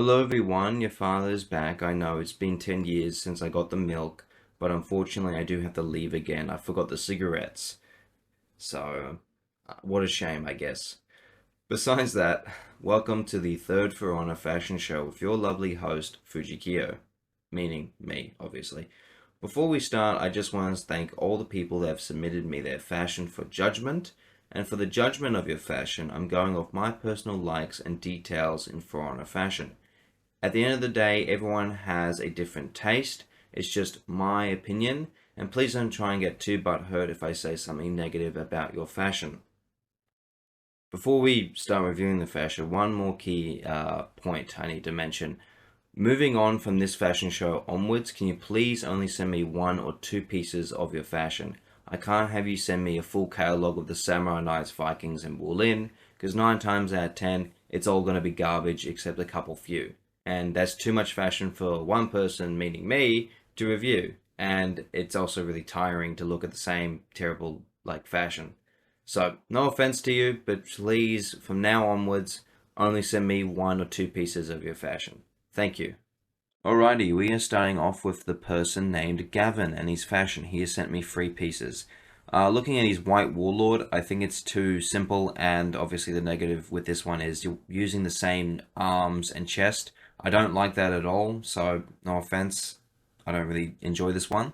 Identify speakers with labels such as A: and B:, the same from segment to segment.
A: Hello everyone, your father's back. I know it's been 10 years since I got the milk, but unfortunately I do have to leave again. I forgot the cigarettes. So, what a shame, I guess. Besides that, welcome to the third For Honor fashion show with your lovely host, Fujikiyo. Meaning me, obviously. Before we start, I just want to thank all the people that have submitted me their fashion for judgment. And for the judgment of your fashion, I'm going off my personal likes and details in For Honor fashion. At the end of the day, everyone has a different taste. It's just my opinion, and please don't try and get too butthurt if I say something negative about your fashion. Before we start reviewing the fashion, one more key point I need to mention. Moving on from this fashion show onwards, can you please only send me one or two pieces of your fashion? I can't have you send me a full catalogue of the Samurai Knights, Vikings, and Wulin, because 9 times out of 10, it's all going to be garbage except a couple few. And that's too much fashion for one person, meaning me, to review. And it's also really tiring to look at the same terrible fashion. So no offense to you, but please from now onwards only send me one or two pieces of your fashion. Thank you. Alrighty, we are starting off with the person named Gavin and his fashion. He has sent me 3 pieces. Looking at his white warlord, I think it's too simple, and obviously the negative with this one is you're using the same arms and chest. I don't like that at all, so no offense, I don't really enjoy this one.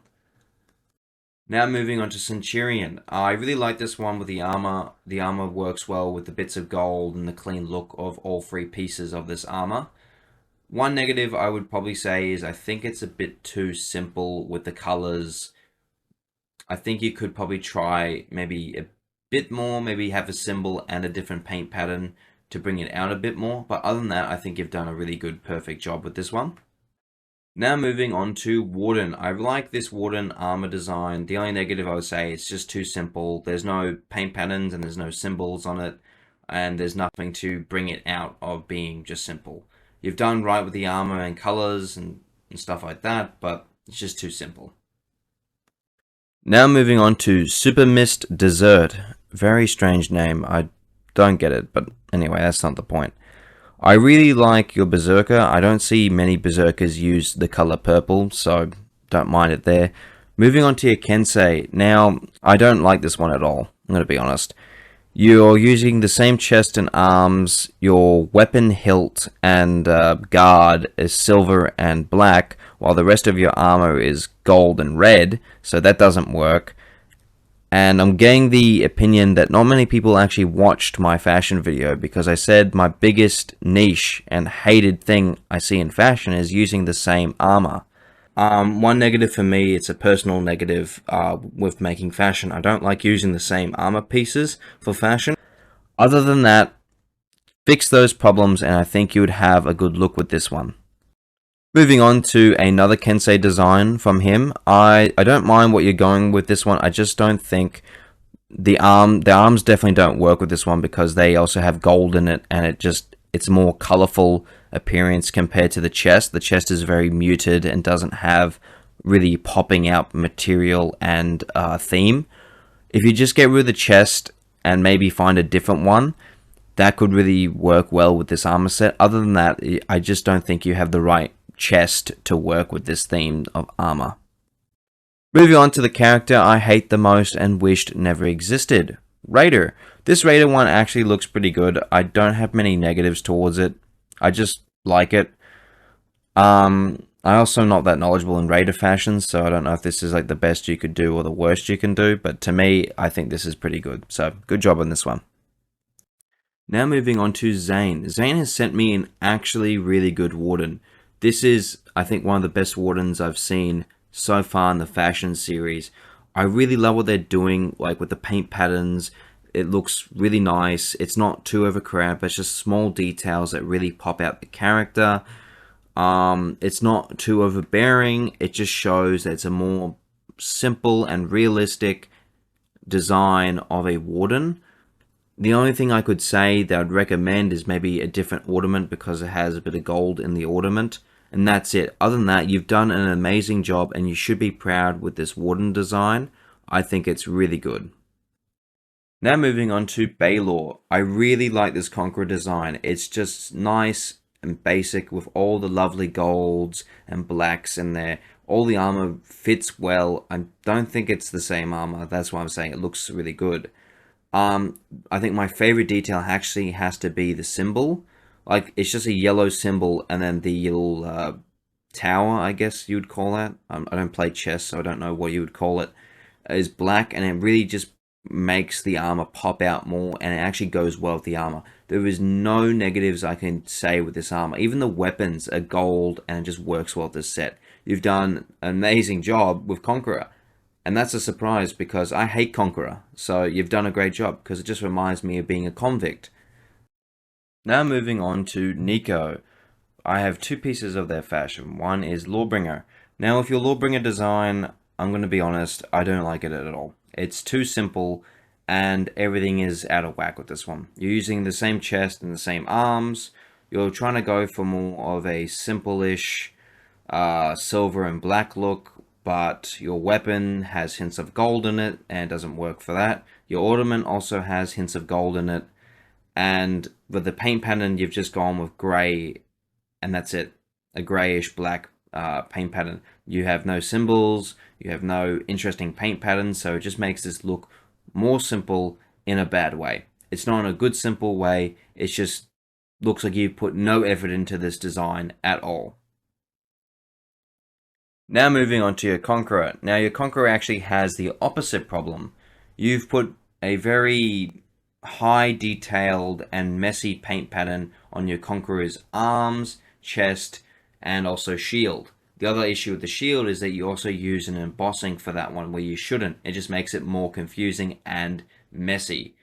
A: Now moving on to Centurion. I really like this one with the armor. The armor works well with the bits of gold and the clean look of all 3 pieces of this armor. One negative I would probably say is I think it's a bit too simple with the colors. I think you could probably try maybe a bit more, maybe have a symbol and a different paint pattern to bring it out a bit more. But other than that, I think you've done a really good, perfect job with this one. Now moving on to Warden. I like this Warden armor design. The only negative I would say it's just too simple. There's no paint patterns and there's no symbols on it. And there's nothing to bring it out of being just simple. You've done right with the armor and colors and stuff like that, but it's just too simple. Now moving on to Super Mist Dessert. Very strange name. I don't get it, but anyway, that's not the point. I really like your Berserker. I don't see many Berserkers use the color purple, so don't mind it there. Moving on to your Kensei. Now, I don't like this one at all. I'm going to be honest. You're using the same chest and arms. Your weapon hilt and guard is silver and black, while the rest of your armor is gold and red, so that doesn't work. And I'm getting the opinion that not many people actually watched my fashion video, because I said my biggest niche and hated thing I see in fashion is using the same armor. One negative for me, it's a personal negative with making fashion. I don't like using the same armor pieces for fashion. Other than that, fix those problems and I think you would have a good look with this one. Moving on to another Kensei design from him. I don't mind what you're going with this one. I just don't think the arms definitely don't work with this one because they also have gold in it and it's more colorful appearance compared to the chest. The chest is very muted and doesn't have really popping out material and theme. If you just get rid of the chest and maybe find a different one, that could really work well with this armor set. Other than that, I just don't think you have the right chest to work with this theme of armor. Moving on to the character I hate the most and wished never existed. Raider. This Raider one actually looks pretty good. I don't have many negatives towards it. I just like it. I also not that knowledgeable in Raider fashion, so I don't know if this is like the best you could do or the worst you can do, but to me, I think this is pretty good. So, good job on this one. Now moving on to Zane. Zane has sent me an actually really good Warden. This is, I think, one of the best Wardens I've seen so far in the fashion series. I really love what they're doing, like with the paint patterns. It looks really nice. It's not too overcrowded, but it's just small details that really pop out the character. It's not too overbearing. It just shows that it's a more simple and realistic design of a Warden. The only thing I could say that I'd recommend is maybe a different ornament because it has a bit of gold in the ornament. And that's it. Other than that, you've done an amazing job and you should be proud with this Warden design. I think it's really good. Now moving on to Bayo. I really like this Conqueror design. It's just nice and basic with all the lovely golds and blacks in there. All the armor fits well. I don't think it's the same armor. That's why I'm saying it looks really good. I think my favorite detail actually has to be the symbol. Like, it's just a yellow symbol and then the little tower, I guess you would call that. I don't play chess, so I don't know what you would call it. Is black, and it really just makes the armor pop out more, and it actually goes well with the armor. There is no negatives I can say with this armor. Even the weapons are gold, and it just works well with this set. You've done an amazing job with Conqueror, and that's a surprise because I hate Conqueror. So you've done a great job because it just reminds me of being a convict. Now moving on to Nico. I have two pieces of their fashion. One is Lawbringer. Now, with your Lawbringer design, I'm going to be honest, I don't like it at all. It's too simple, and everything is out of whack with this one. You're using the same chest and the same arms. You're trying to go for more of a simple-ish silver and black look, but your weapon has hints of gold in it and doesn't work for that. Your ornament also has hints of gold in it, and with the paint pattern, you've just gone with grey, and that's it. A greyish black paint pattern. You have no symbols, you have no interesting paint patterns, so it just makes this look more simple in a bad way. It's not in a good simple way, it just looks like you put no effort into this design at all. Now moving on to your Conqueror. Now your Conqueror actually has the opposite problem. You've put a very high detailed and messy paint pattern on your Conqueror's arms, chest, and also shield. The other issue with the shield is that you also use an embossing for that one where you shouldn't. It just makes it more confusing and messy.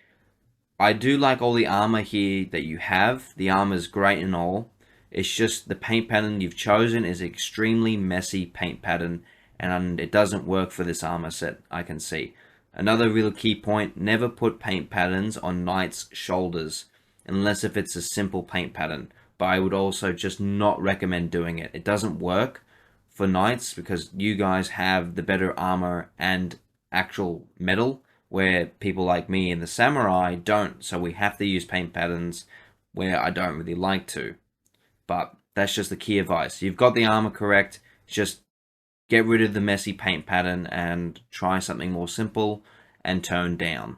A: I do like all the armor here that you have. The armor is great and all. It's just the paint pattern you've chosen is extremely messy paint pattern, and it doesn't work for this armor set, I can see. Another real key point, never put paint patterns on knights' shoulders, unless if it's a simple paint pattern. But I would also just not recommend doing it. It doesn't work for knights because you guys have the better armor and actual metal, where people like me and the samurai don't, so we have to use paint patterns where I don't really like to. But that's just the key advice. You've got the armor correct, just get rid of the messy paint pattern and try something more simple and toned down.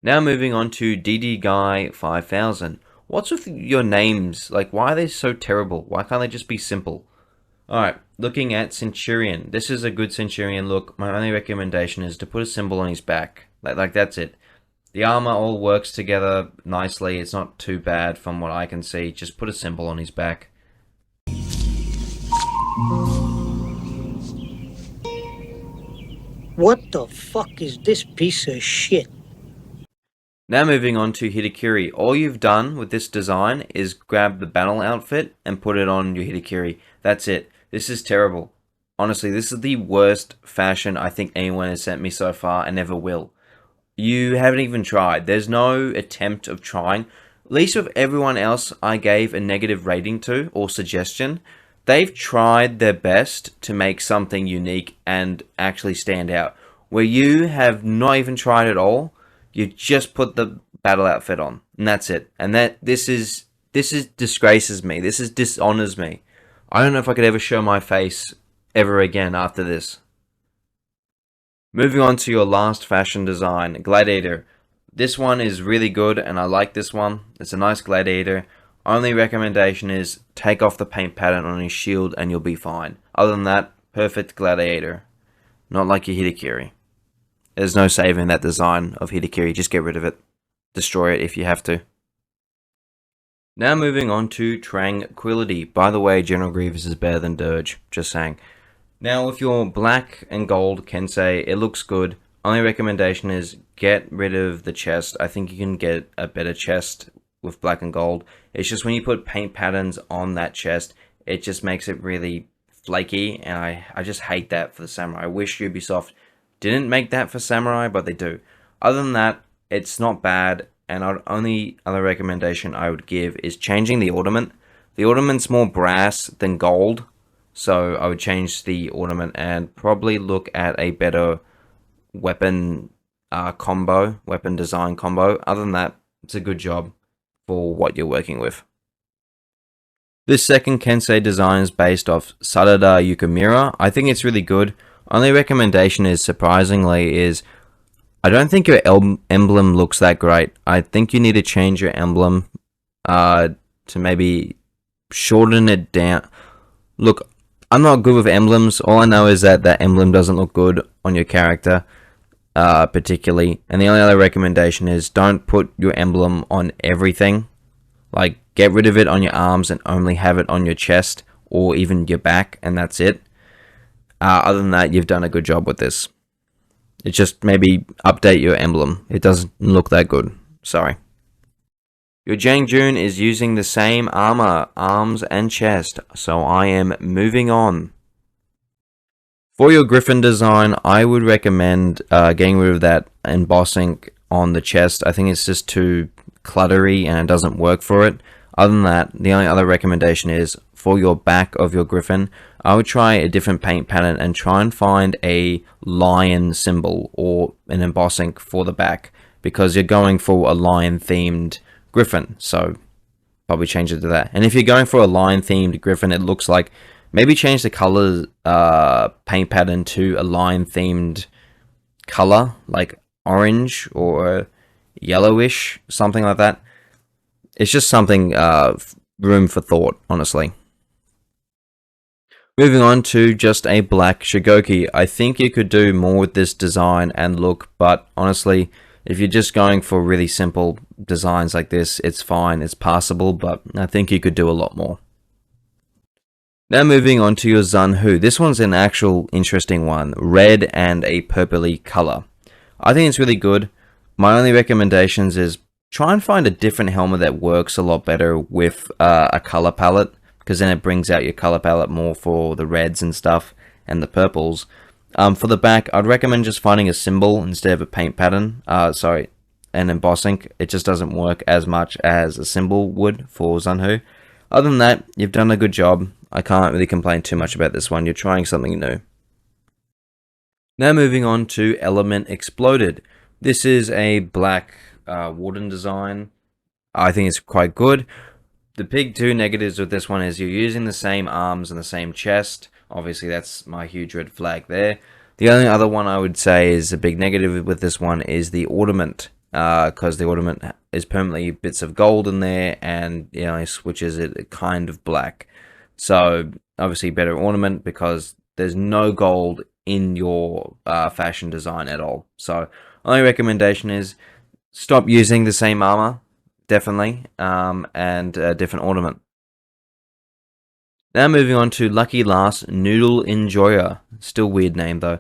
A: Now moving on to DD Guy 5000. What's with your names? Like, why are they so terrible? Why can't they just be simple? Alright, looking at Centurion. This is a good Centurion look. My only recommendation is to put a symbol on his back. Like that's it. The armor all works together nicely. It's not too bad from what I can see. Just put a symbol on his back.
B: What the fuck is this piece of shit?
A: Now moving on to Hitakiri. All you've done with this design is grab the battle outfit and put it on your Hitakiri. That's it. This is terrible. Honestly, this is the worst fashion I think anyone has sent me so far and never will. You haven't even tried. There's no attempt of trying. At least with everyone else I gave a negative rating to or suggestion, they've tried their best to make something unique and actually stand out. Where you have not even tried at all, you just put the battle outfit on, and that's it. And this is disgraces me. This is dishonors me. I don't know if I could ever show my face ever again after this. Moving on to your last fashion design, Gladiator. This one is really good and I like this one. It's a nice Gladiator. Only recommendation is take off the paint pattern on his shield and you'll be fine. Other than that, perfect Gladiator. Not like your Hitakiri. There's no saving that design of Hitakiri, just get rid of it. Destroy it if you have to. Now moving on to Tranquility. By the way, General Grievous is better than Durge, just saying. Now, with your black and gold Kensei, it looks good. Only recommendation is get rid of the chest. I think you can get a better chest with black and gold. It's just when you put paint patterns on that chest, it just makes it really flaky, and I just hate that for the samurai. I wish Ubisoft didn't make that for samurai, but they do. Other than that, it's not bad, and only other recommendation I would give is changing the ornament. The ornament's more brass than gold, so I would change the ornament and probably look at a better weapon weapon design combo. Other than that, it's a good job for what you're working with. This second Kensei design is based off Sarada Yukamura. I think it's really good. Only recommendation is, surprisingly, is I don't think your emblem looks that great. I think you need to change your emblem to maybe shorten it down. Look, I'm not good with emblems. All I know is that that emblem doesn't look good on your character, particularly. And the only other recommendation is don't put your emblem on everything. Like, get rid of it on your arms and only have it on your chest or even your back, and that's it. Other than that, you've done a good job with this. It's just maybe update your emblem. It doesn't look that good. Sorry. Your Jang-Jun is using the same armor, arms and chest, so I am moving on. For your Griffin design, I would recommend getting rid of that embossing on the chest. I think it's just too cluttery and it doesn't work for it. Other than that, the only other recommendation is for your back of your Griffin, I would try a different paint pattern and try and find a lion symbol or an embossing for the back, because you're going for a lion themed Griffin, so probably change it to that. And if you're going for a lion themed Griffin, it looks like maybe change the color paint pattern to a lion themed color, like orange or yellowish, something like that. It's just something room for thought, honestly. Moving on to just a black Shigoki. I think you could do more with this design and look, but honestly, if you're just going for really simple designs like this, it's fine, it's passable, but I think you could do a lot more. Now moving on to your Zanhu. This one's an actual interesting one. Red and a purpley color. I think it's really good. My only recommendations is try and find a different helmet that works a lot better with a color palette, because then it brings out your color palette more for the reds and stuff and the purples. For the back, I'd recommend just finding a symbol instead of a paint pattern. An embossing. It just doesn't work as much as a symbol would for Zanhu. Other than that, you've done a good job. I can't really complain too much about this one. You're trying something new. Now moving on to Element Exploded. This is a black wooden design. I think it's quite good. The big two negatives with this one is you're using the same arms and the same chest. Obviously, that's my huge red flag there. The only other one I would say is a big negative with this one is the ornament, because the ornament is permanently bits of gold in there, and it switches it kind of black. So obviously better ornament, because there's no gold in your fashion design at all. So only recommendation is stop using the same armor, definitely, and a different ornament. Now moving on to Lucky Last Noodle Enjoyer. Still weird name though.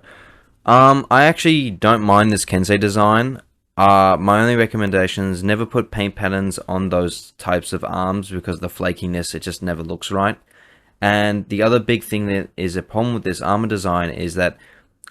A: I actually don't mind this Kensei design. My only recommendation is never put paint patterns on those types of arms, because the flakiness, it just never looks right. And the other big thing that is a problem with this armor design is that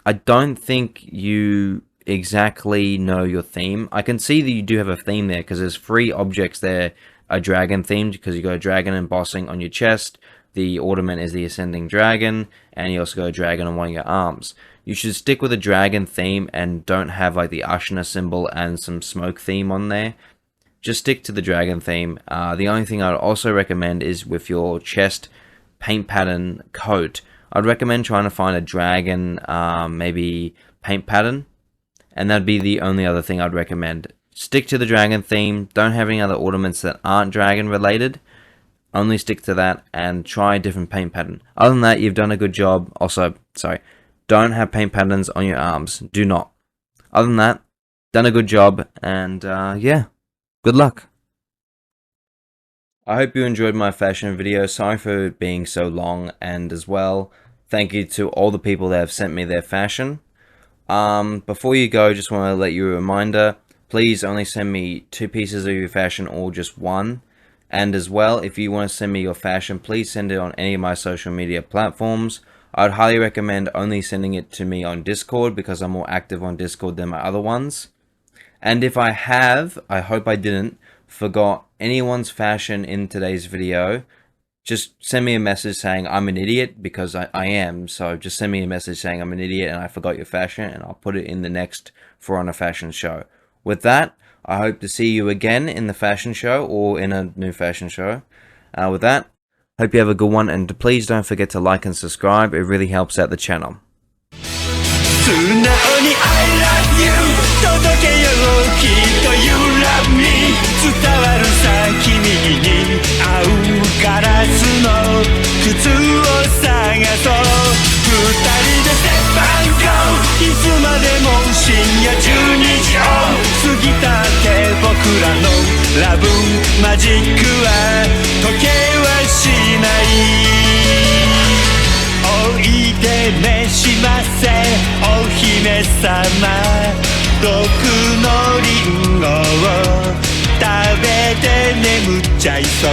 A: I don't think you exactly know your theme. I can see that you do have a theme there, because there's 3 objects there are dragon themed, because you got a dragon embossing on your chest, the ornament is the ascending dragon, and you also got a dragon on one of your arms. You should stick with a dragon theme and don't have like the Ashina symbol and some smoke theme on there. Just stick to the dragon theme. The only thing I would also recommend is with your chest paint pattern coat, I'd recommend trying to find a dragon maybe paint pattern, and that'd be the only other thing I'd recommend. Stick to the dragon theme, don't have any other ornaments that aren't dragon related, only stick to that, and try a different paint pattern. Other than that, you've done a good job. Also, sorry, don't have paint patterns on your arms, do not. Other than that, done a good job, and yeah, good luck. I hope you enjoyed my fashion video. Sorry for being so long, and as well, thank you to all the people that have sent me their fashion. Before you go, just want to let you a reminder, please only send me 2 pieces of your fashion or just 1. And as well, if you want to send me your fashion, please send it on any of my social media platforms. I'd highly recommend only sending it to me on Discord, because I'm more active on Discord than my other ones. And if I have, I hope I didn't, forgot anyone's fashion in today's video, just send me a message saying I'm an idiot, because I am. So just send me a message saying I'm an idiot and I forgot your fashion, and I'll put it in the next For Honor fashion show. With that, I hope to see you again in the fashion show or in a new fashion show. With that, Hope you have a good one, and please don't forget to like and subscribe. It really helps out the channel.
C: 素直に I love you 届けようきっと You love me 伝わるさ君に合うガラスの靴を探そう二人でステップアンドゴーいつまでも深夜12時を過ぎたって僕らのラブマジックは時計はしないおいで召しませお姫様毒のリンゴを食べて眠っちゃいそう